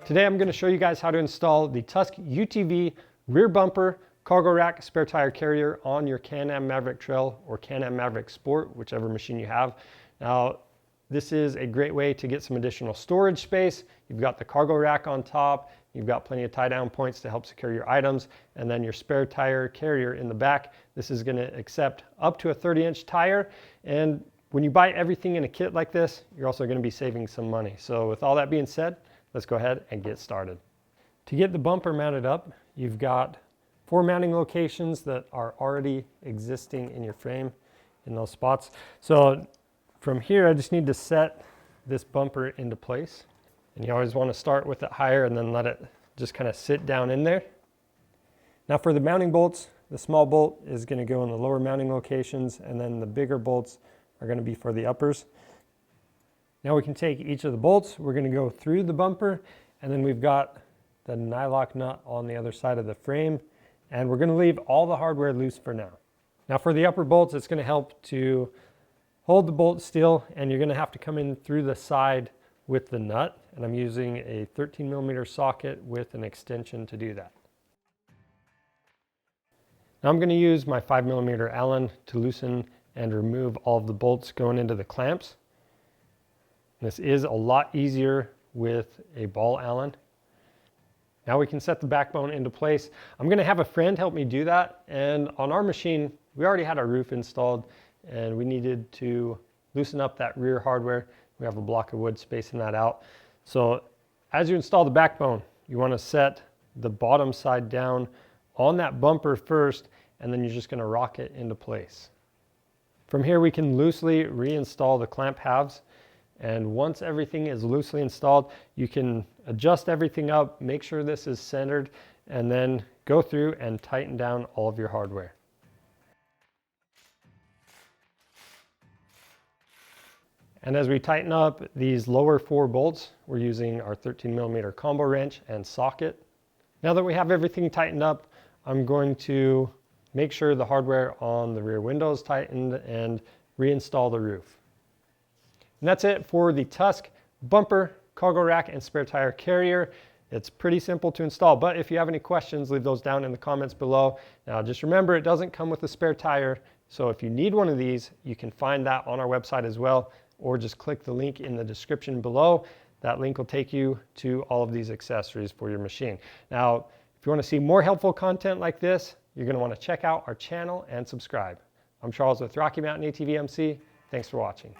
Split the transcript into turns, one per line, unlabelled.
Today I'm going to show you guys how to install the Tusk UTV Rear Bumper Cargo Rack Spare Tire Carrier on your Can-Am Maverick Trail or Can-Am Maverick Sport, whichever machine you have. Now, this is a great way to get some additional storage space. You've got the cargo rack on top, you've got plenty of tie-down points to help secure your items, and then your spare tire carrier in the back. This is going to accept up to a 30-inch tire, and when you buy everything in a kit like this, you're also going to be saving some money. So with all that being said, let's go ahead and get started. To get the bumper mounted up, you've got 4 mounting locations that are already existing in your frame in those spots. So from here, I just need to set this bumper into place. And you always want to start with it higher and then let it just kind of sit down in there. Now for the mounting bolts, the small bolt is going to go in the lower mounting locations, and then the bigger bolts are going to be for the uppers. Now we can take each of the bolts, we're going to go through the bumper, and then we've got the nylon nut on the other side of the frame, and we're going to leave all the hardware loose for now. Now for the upper bolts, it's going to help to hold the bolt still, and you're going to have to come in through the side with the nut, and I'm using a 13mm socket with an extension to do that. Now I'm going to use my 5mm Allen to loosen and remove all of the bolts going into the clamps. This is a lot easier with a ball Allen. Now we can set the backbone into place. I'm going to have a friend help me do that, and on our machine we already had our roof installed and we needed to loosen up that rear hardware. We have a block of wood spacing that out. So as you install the backbone, you want to set the bottom side down on that bumper first, and then you're just going to rock it into place. From here we can loosely reinstall the clamp halves, and once everything is loosely installed, you can adjust everything up, make sure this is centered, and then go through and tighten down all of your hardware. And as we tighten up these lower 4 bolts, we're using our 13mm combo wrench and socket. Now that we have everything tightened up, I'm going to make sure the hardware on the rear window is tightened and reinstall the roof. And that's it for the Tusk Bumper, Cargo Rack, and Spare Tire Carrier. It's pretty simple to install, but if you have any questions, leave those down in the comments below. Now just remember, it doesn't come with a spare tire, so if you need one of these, you can find that on our website as well, or just click the link in the description below. That link will take you to all of these accessories for your machine. Now, if you want to see more helpful content like this, you're going to want to check out our channel and subscribe. I'm Charles with Rocky Mountain ATV MC. Thanks for watching.